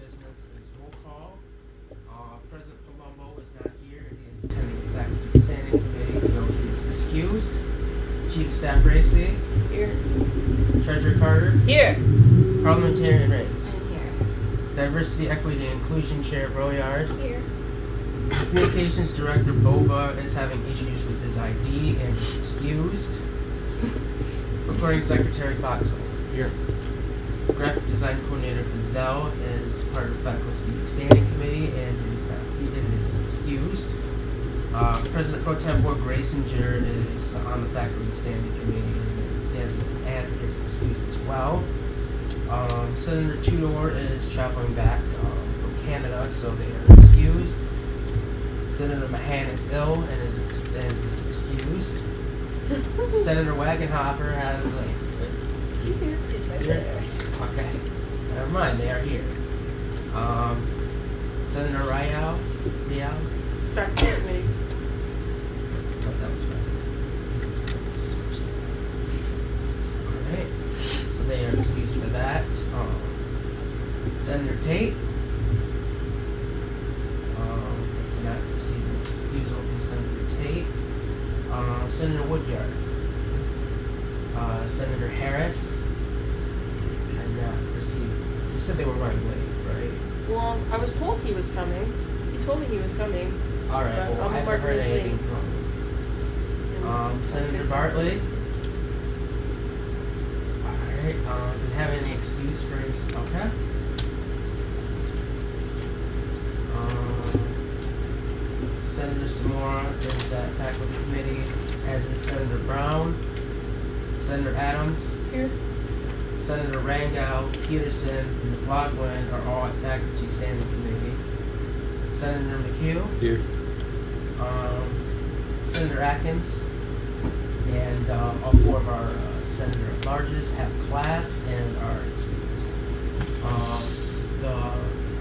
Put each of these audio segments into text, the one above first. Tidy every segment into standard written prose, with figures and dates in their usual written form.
business is roll call. President Palumbo is not here. He is attending the faculty standing committee, so he is excused. Chief of Staff Bracy. Here. Treasurer Carter. Here. Parliamentarian Riggs. I'm here. Diversity, Equity, and Inclusion Chair Broyard. Here. Communications Director Bova is having issues with his ID and is excused. Recording Secretary Foxwell. Here. Graphic Design Coordinator for Zell is part of the Faculty Standing Committee and is not here and is excused. President Pro Tempore Graysinger is on the Faculty Standing Committee and is excused as well. Senator Tudor is traveling back from Canada, so they are excused. Senator Mahan is ill and is excused. Senator Wagenhofer has He's here. He's right there. Okay, never mind. They are here. Senator Rial. Faculty committee. Oh, that was right. All right. So they are excused for that. Senator Tate. Not receiving excusal from Senator Tate. Senator Woodyard. Senator Harris has not received. You said they were running late, right? Well, I was told he was coming. He told me he was coming. All right. But Well, I'm I haven't marking heard his anything name. from him. Senator Bartley. All right. Do we have any excuse for his? Okay. Senator Samora is at faculty committee, as is Senator Brown. Senator Adams. Here. Senator Rangel, Peterson, and McLaughlin are all at faculty standing committee. Senator McHugh. Here. Senator Atkins. And all four of our senator at larges have class and are excused.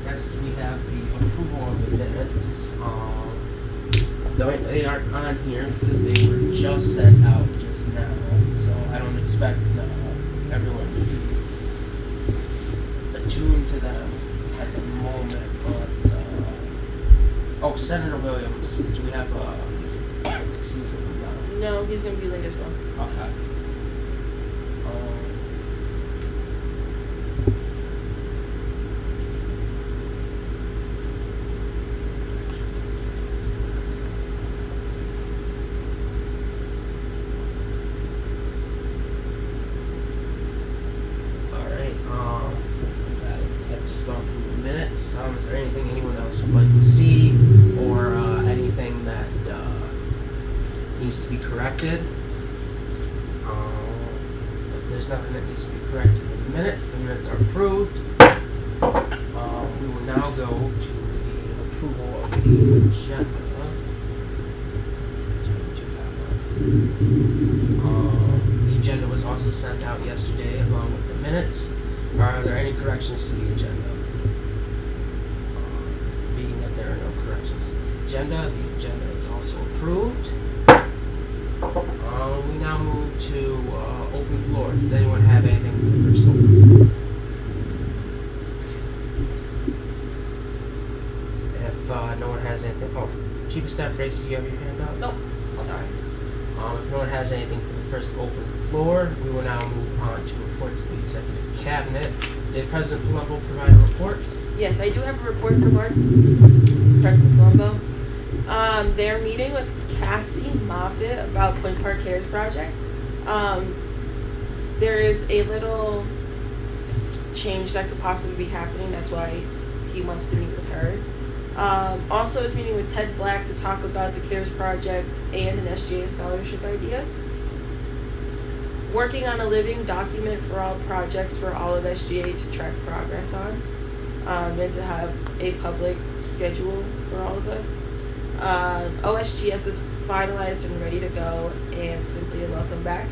Next we have the approval of the minutes. They aren't on here because they were just sent out just now, so I don't expect everyone to be attuned to them at the moment. But Senator Williams, do we have excuse me? No, he's gonna be late as well. Okay. Is there anything anyone else would like to see, or anything that needs to be corrected? If there's nothing that needs to be corrected in the minutes are approved. We will now go to the approval of the agenda. The agenda was also sent out yesterday along with the minutes. Are there any corrections to the agenda? There are no corrections to the agenda is also approved. We now move to open floor. Does anyone have anything for the first open floor? If no one has anything, Chief of Staff Bracy, do you have your hand up? Nope. Sorry. If no one has anything for the first open floor, we will now move on to reports of the Executive Cabinet. Did President Palumbo provide a report? Yes, I do have a report from our President Palumbo. They're meeting with Cassie Moffitt about Point Park Cares project. There is a little change that could possibly be happening. That's why he wants to meet with her. Also is meeting with Ted Black to talk about the CARES project and an SGA scholarship idea. Working on a living document for all projects for all of SGA to track progress on. And to have a public schedule for all of us. OSGS is finalized and ready to go, and simply a welcome back.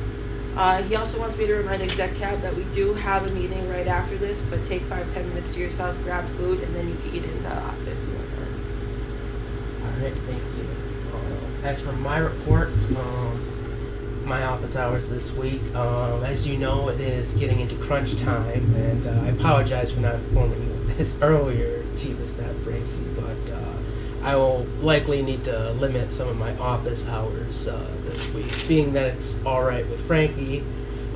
He also wants me to remind Exec Cab that we do have a meeting right after this, but take 5-10 minutes to yourself, grab food, and then you can eat it in the office and whatnot. All right, thank you. As for my report, my office hours this week, as you know, it is getting into crunch time, and I apologize for not informing you of this earlier, Chief of Staff Bracy, but I will likely need to limit some of my office hours this week. Being that it's all right with Frankie,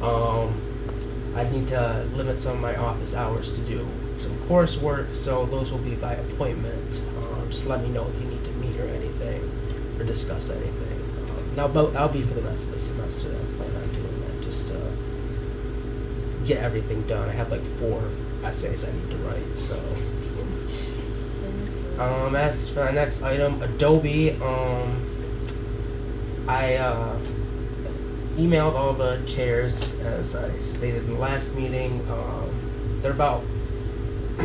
I need to limit some of my office hours to do some coursework, so those will be by appointment. Just let me know if you need to meet or anything, or discuss anything. I'll be for the rest of the semester. I plan on doing that just to get everything done. I have like 4 essays I need to write, so. As for the next item, Adobe, I emailed all the chairs, as I stated in the last meeting. There are about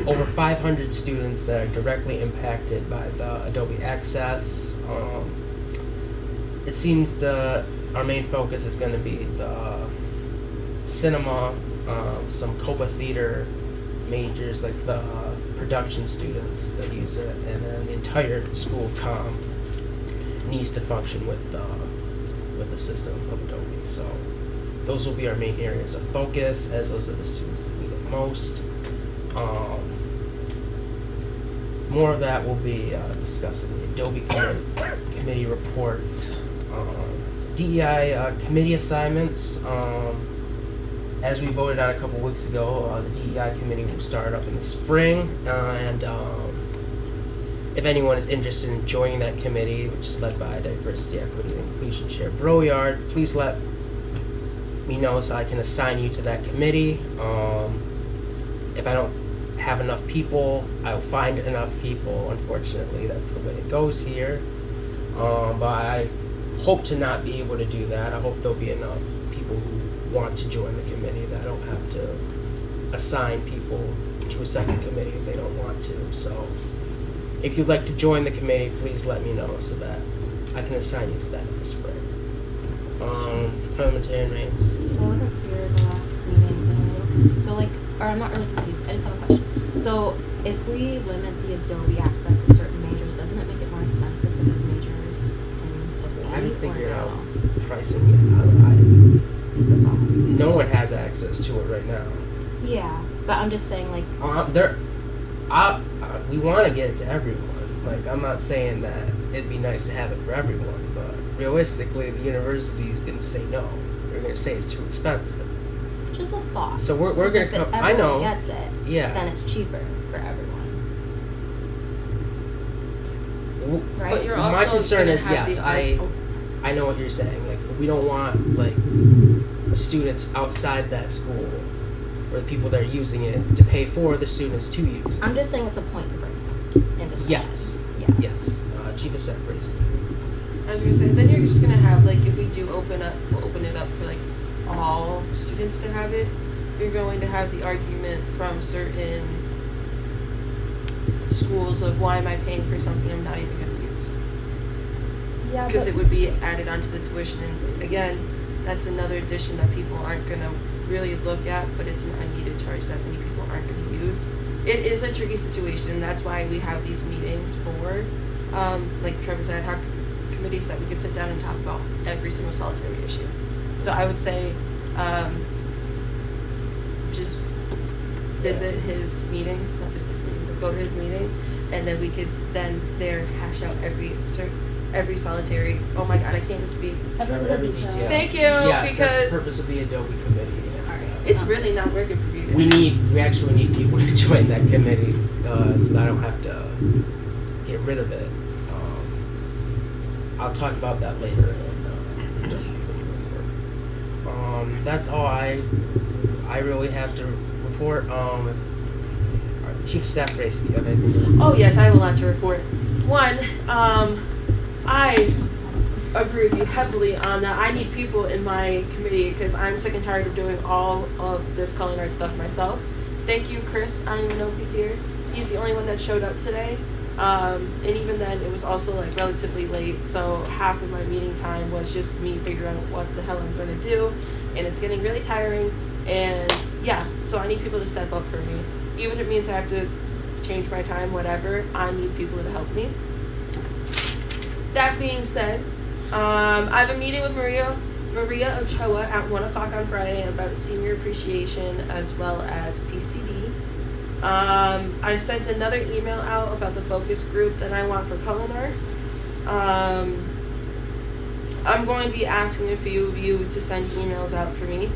over 500 students that are directly impacted by the Adobe Access. It seems our main focus is going to be the cinema, some Copa theater majors like the production students that use it, and then the entire School of Com needs to function with the system of Adobe. So those will be our main areas of focus, as those are the students that need it most. More of that will be discussed in the Adobe committee report. DEI committee assignments. As we voted on a couple weeks ago, the DEI committee will start up in the spring, and if anyone is interested in joining that committee, which is led by Diversity, Equity, and Inclusion Chair Broyard, please let me know so I can assign you to that committee. If I don't have enough people, I'll find enough people. Unfortunately, that's the way it goes here. But I hope to not be able to do that. I hope there'll be enough people who want to join the committee that I don't have to assign people to a second committee if they don't want to. So if you'd like to join the committee, please let me know so that I can assign you to that in the spring. Parliamentarian names. So I wasn't here the last meeting, but I'm a little confused. So or I'm not really confused, I just have a question. So if we limit the Adobe access to certain majors, doesn't it make it more expensive for those majors in the fee? I haven't figured or out no? pricing yet. Just a thought. No one has access to it right now. Yeah, but I'm just saying we want to get it to everyone. Like, I'm not saying that it'd be nice to have it for everyone, but realistically, the university is going to say no. They're going to say it's too expensive. just a thought. So we're going to if come. I know. everyone gets it, Yeah. then it's cheaper for everyone. Right? But you're My also concern gonna is, have yes, the I know what you're saying. Like, we don't want like students outside that school or the people that are using it to pay for the students to use it. I'm just saying it's a point to bring up in discussion. Yes. Yeah. Yes. Chief of Staff Bracy. I was gonna say, then you're just gonna have, like, if we do we'll open it up for like all students to have it. You're going to have the argument from certain schools of why am I paying for something I'm not even gonna use? Yeah, Because but it would be added onto the tuition, and again, that's another addition that people aren't gonna really look at, but it's an unneeded charge that many people aren't gonna use. It is a tricky situation, and that's why we have these meetings for, like Trevor's ad hoc committees, that we could sit down and talk about every single solitary issue. So I would say, just visit his meeting, not visit his meeting, but go to his meeting, and then we could then there hash out every solitary. Oh my God, I can't speak. Every detail. Thank you, Yes, that's because the purpose of the Adobe committee. it's really not working for you. We actually need people to join that committee, so I don't have to get rid of it. I'll talk about that later in the Adobe committee report. That's all I really have to report. Chief of Staff Bracy, do you have anything? Oh yes, I have a lot to report. One, I agree with you heavily on that. I need people in my committee because I'm sick and tired of doing all of this culinary art stuff myself. Thank you, Chris. I don't even know if he's here. He's the only one that showed up today. And even then, it was also like relatively late, so half of my meeting time was just me figuring out what the hell I'm going to do, and it's getting really tiring. And yeah, so I need people to step up for me. Even if it means I have to change my time, whatever, I need people to help me. That being said, I have a meeting with Maria Ochoa at 1 o'clock on Friday about senior appreciation as well as PCD. I sent another email out about the focus group that I want for Culinary. I'm going to be asking a few of you to send emails out for me.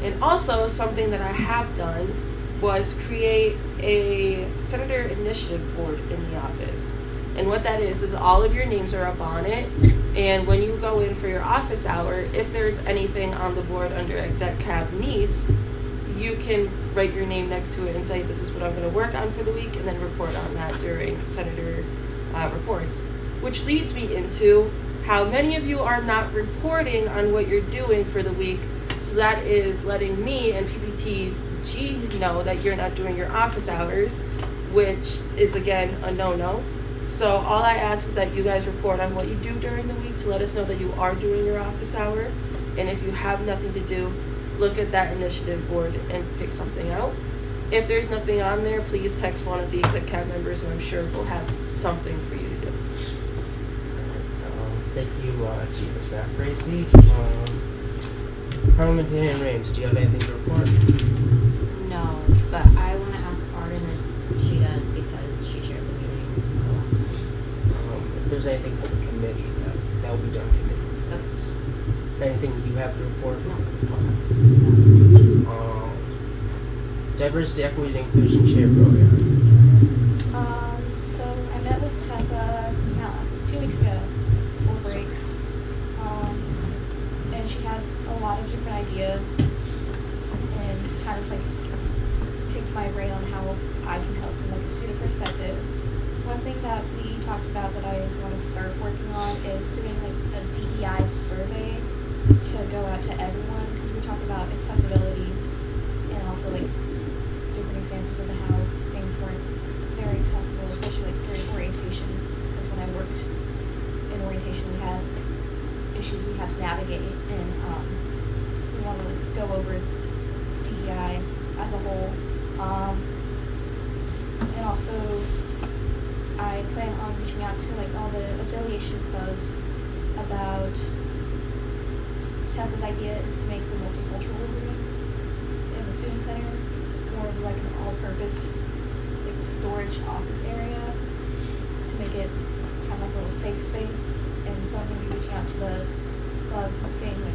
And also, something that I have done was create a Senator Initiative board in the office. And what that is all of your names are up on it. And when you go in for your office hour, if there's anything on the board under Exec Cab Needs, you can write your name next to it and say, this is what I'm going to work on for the week, and then report on that during Senator reports. Which leads me into how many of you are not reporting on what you're doing for the week. So that is letting me and PPTG know that you're not doing your office hours, which is, again, a no-no. So all I ask is that you guys report on what you do during the week to let us know that you are doing your office hour. And if you have nothing to do, look at that initiative board and pick something out. If there's nothing on there, please text one of the exec cab members, and I'm sure we'll have something for you to do. Thank you, Chief of Staff Gracie. Parliamentarian Rames, do you have anything to report? No, but I want to ask Arden if she does because she chaired the meeting the last time. If there's anything for the committee, that will be done committee. That's Anything you have to report? no. Diversity, Equity, and Inclusion Chair Program. So I met with Tessa 2 weeks ago before break, and she had a lot of different ideas and kind of like picked my brain on how I can help from like a student perspective. One thing that we talked about that I want to start working on is doing like a DEI survey to go out to everyone, because we talk about accessibilities and also like different examples of how things weren't very accessible, especially like during orientation, because when I worked in orientation we had issues we had to navigate, and we want to like go over DEI as a whole, and also I plan on reaching out to like all the affiliation clubs about Tessa's idea is to make the multicultural room in the student center more of like an all-purpose like storage office area to make it kind of like a little safe space. And so I'm going to be reaching out to the clubs and seeing like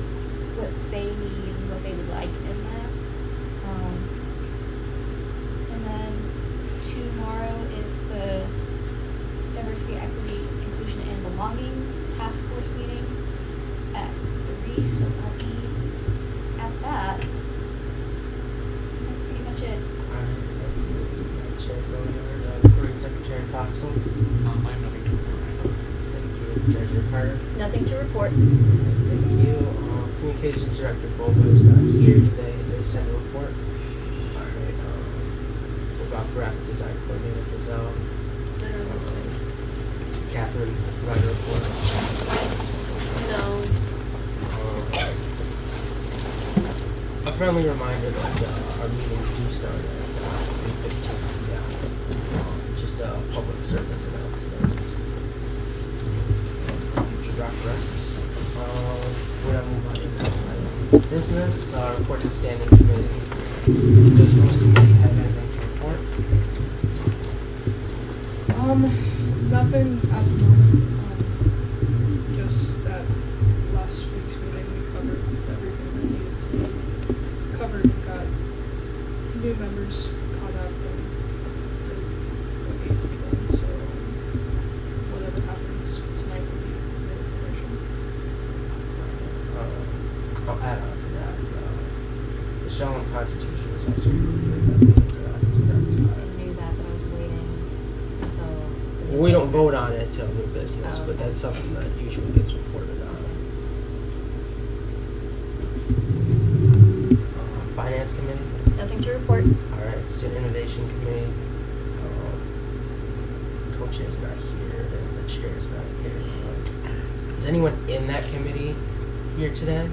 what they need and what they would like in that. And then tomorrow is the Diversity, Equity, Inclusion, and Belonging Task Force meeting at 3, so I'll be at that. That's pretty much it. Chair Program, Recording Secretary Foxell. I have nothing to report right now. Thank you, Treasurer Carter. Nothing to report. Thank you. Communications Director Bova is not here today. They send a report. Alright, what about graphic design coordinator Gazelle? Catherine, provide a report. No. A friendly reminder that our meetings do start at 3:15 p.m. Just a public service announcement. Future reference. We're going to move on to the next item of business. Reports of standing committee. Does rules committee have anything to report? Nothing at the moment. Just that last week's meeting we covered everything that needed to be covered. We got new members caught up and did what needed to be done. So whatever happens tonight will be new information. I'll add on to that. The Shell and Constitution was also reviewed. I knew that, but I was waiting until. Well, we don't vote on it until new business, Oh, but okay. that's something that usually gets reported on. Finance Committee. Nothing to report. All right, Student Innovation Committee. Co-chair is not here, and the chair is not here. Is anyone in that committee here today?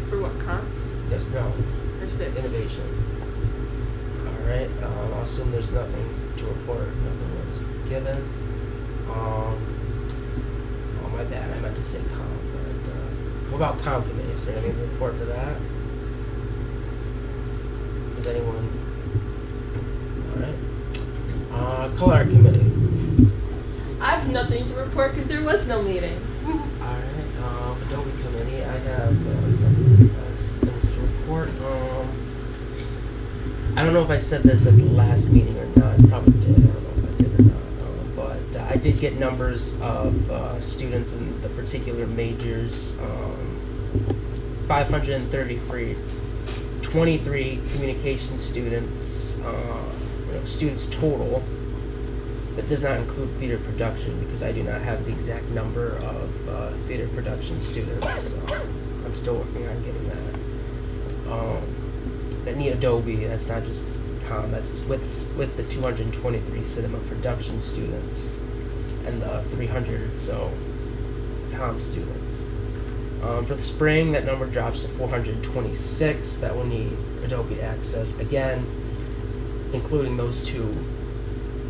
For what, comp Yes, no. or SIP? Innovation. All right, I'll assume there's nothing to report. Nothing was given. Oh, my bad. I meant to say comp. But, what about comp committee? Is there anything to report for that? Does anyone? All right. Color Art Committee. I have nothing to report because there was no meeting. Alright, Adobe Committee, I have some things to report. I don't know if I said this at the last meeting or not. I probably did. I don't know if I did or not. But I did get numbers of students in the particular majors. 533, 23 communication students, students total. That does not include theater production because I do not have the exact number of theater production students. I'm still working on getting that. That need Adobe. That's not just com. That's with the 223 cinema production students and the 300 or so com students. For the spring, that number drops to 426 that will need Adobe access again, including those two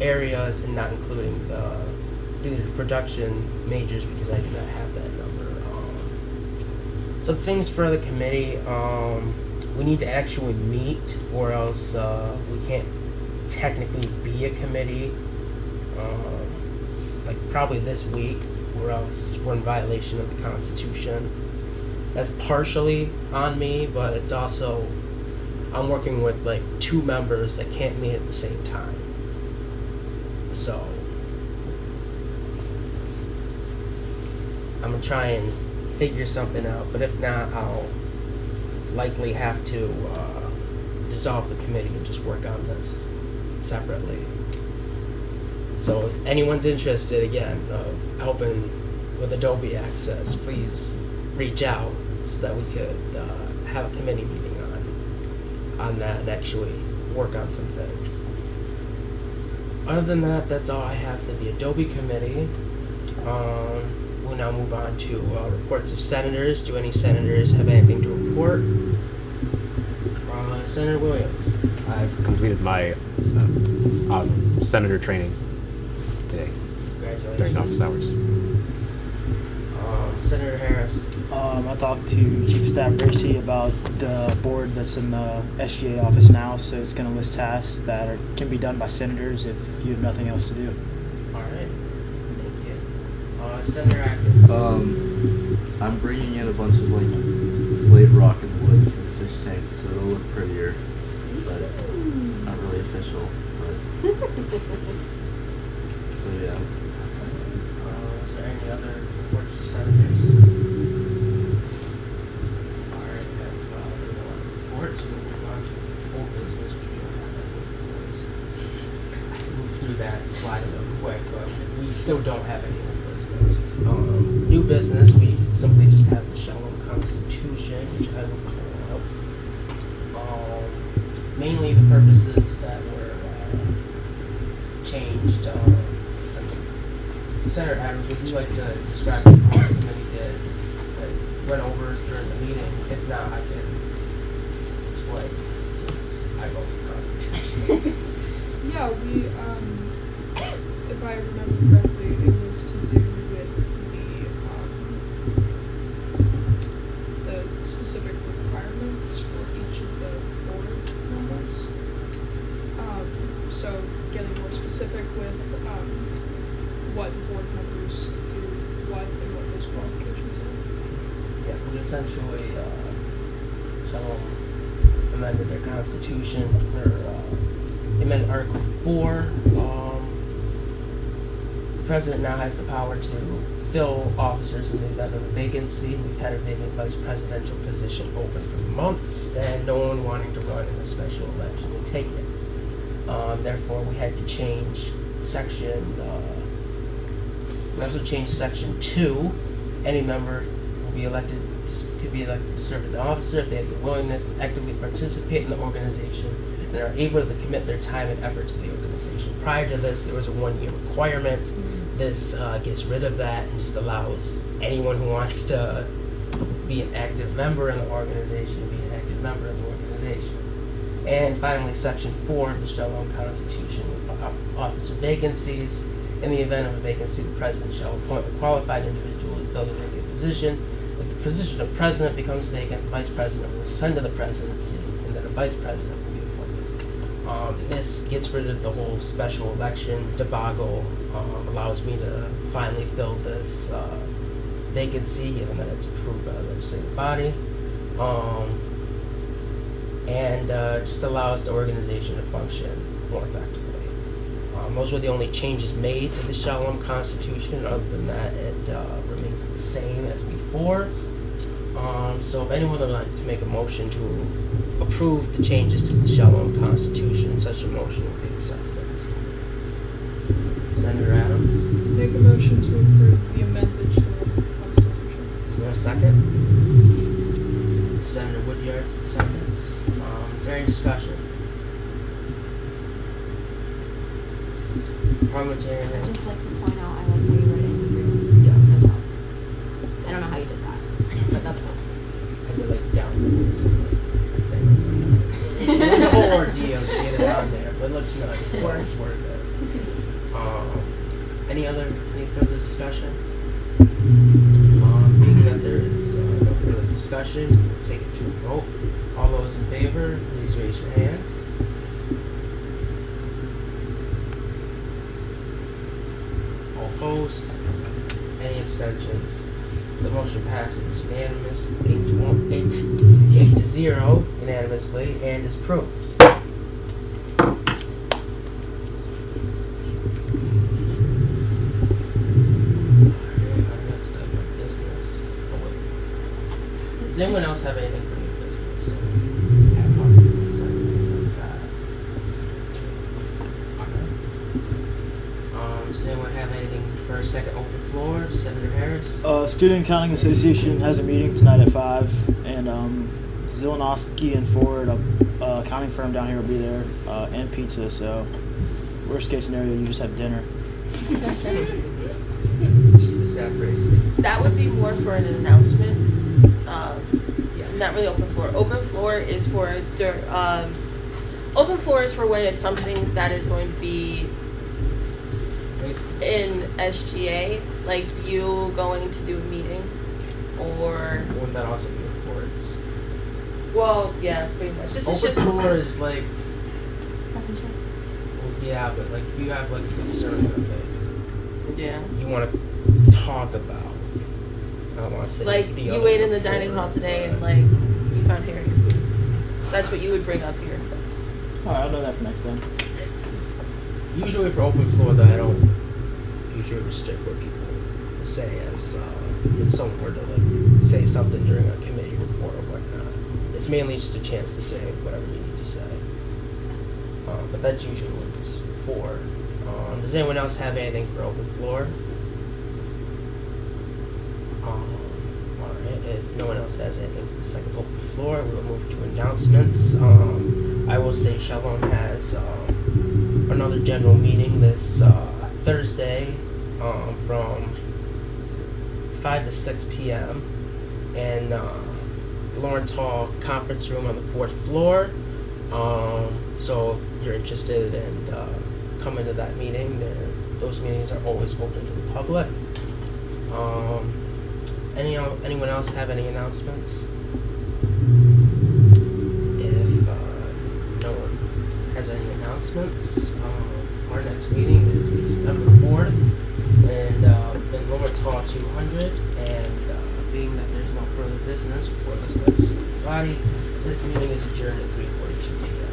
areas and not including the production majors because I do not have that number. Some things for the committee, we need to actually meet or else we can't technically be a committee, like probably this week or else we're in violation of the Constitution. That's partially on me, but it's also, I'm working with like 2 members that can't meet at the same time. So, I'm gonna try and figure something out, but if not, I'll likely have to dissolve the committee and just work on this separately. So, if anyone's interested, again, of helping with Adobe access, please reach out so that we could have a committee meeting on that and actually work on some things. Other than that, that's all I have for the Adobe Committee. We'll now move on to reports of senators. Do any senators have anything to report? Senator Williams. I've completed my senator training today Congratulations. during office hours. Senator Harris. I talked to Chief of Staff Bracey about the board that's in the SGA office now, so it's going to list tasks that can be done by senators if you have nothing else to do. All right. Thank you. Senator Atkins. I'm bringing in a bunch of like slate rock and wood for the fish tank, so it'll look prettier, but not really official. But so yeah. Is there any other reports to senators? Alright, we have reports. We'll move on to old business, which we don't have any reports. I can move through that slide a little quick, but we still don't have any old business. New business, we simply just have the Shalom Constitution, which I will pull up. Mainly the purposes that were changed. Senator Adams, would you like to describe what the policy committee did, that went over during the meeting? If not, I can explain, since I vote for the Constitution. Yeah, we, if I remember correctly, it was to do with the specific requirements for each of the board members. So getting more specific with, what board members do what and what those qualifications are. Yeah, we essentially, Shalom amended their constitution, or amended Article 4. The president now has the power to fill officers in the event of a vacancy. We've had a vacant vice presidential position open for months, and no one wanting to run in a special election would take it. Therefore, we had to change section. We also changed section 2. Any member will be elected, could be elected to serve as an officer if they have the willingness to actively participate in the organization and are able to commit their time and effort to the organization. Prior to this, there was a 1-year requirement. This gets rid of that and just allows anyone who wants to be an active member in the organization to be an active member of the organization. And finally, section 4 of the Shalom Constitution with officer vacancies. In the event of a vacancy, the president shall appoint a qualified individual to fill the vacant position. If the position of president becomes vacant, the vice president will ascend to the presidency, and then a vice president will be appointed. This gets rid of the whole special election debacle, allows me to finally fill this vacancy, given that it's approved by the legislative body, and just allows the organization to function more effectively. Those were the only changes made to the Shalom Constitution. Other than that, it remains the same as before. So if anyone would like to make a motion to approve the changes to the Shalom Constitution, such a motion will be accepted at this time. Senator Adams, Make a motion to approve the amended Shalom Constitution. is there a second? Senator Woodyard seconds. Is there any discussion? Parliamentarian. I'd just like to point out, I like how you wrote it in Hebrew Yeah. as well. I don't know how you did that, but that's cool. I did like downloads and thing. It was a whole ordeal to get it on there, but it looks nice. Word for it. Any further discussion? Being that there is no further discussion, we'll take it to a vote. All those in favor, please raise your hand. All opposed? Any abstentions? The motion passes unanimous, 8 to 0 unanimously, and is approved. Next item of business. Oh, wait. Does anyone else have anything for new business? Does anyone have anything for a second open floor? Senator Harris? Student Accounting Association has a meeting tonight at 5, and Zielinowski and Ford, a accounting firm down here, will be there, and pizza. So, worst case scenario, you just have dinner. Cheapest staff racing. That would be more for an announcement. Yes. Not really open floor. Open floor is for when it's something that is going to be in SGA, like you going to do a meeting, or Wouldn't that also be reports? well, yeah, pretty much. This is Open just floor is like, Second chance. well, yeah, but like you have like a concern that yeah. you want to talk about. I don't want to say Like the you other ate in the before, dining hall today, and but- like you found hair in your food. That's what you would bring up here. All right, I'll know that for next time. Usually for open floor, though, I don't usually restrict what people say as if someone were to like say something during a committee report or whatnot. It's mainly just a chance to say whatever you need to say. But that's usually what it's for. Does anyone else have anything for open floor? Alright, if no one else has anything for the second open floor, we'll move to announcements. I will say Shalom has another general meeting this Thursday from 5 to 6 p.m. in Lawrence Hall conference room on the 4th floor. So if you're interested in coming to that meeting, those meetings are always open to the public. Anyone else have any announcements? If no one has any announcements, our next meeting is December 4th and in Lawrence Hall 200. And being that there's no further business before this legislative body, this meeting is adjourned at 3:42 p.m.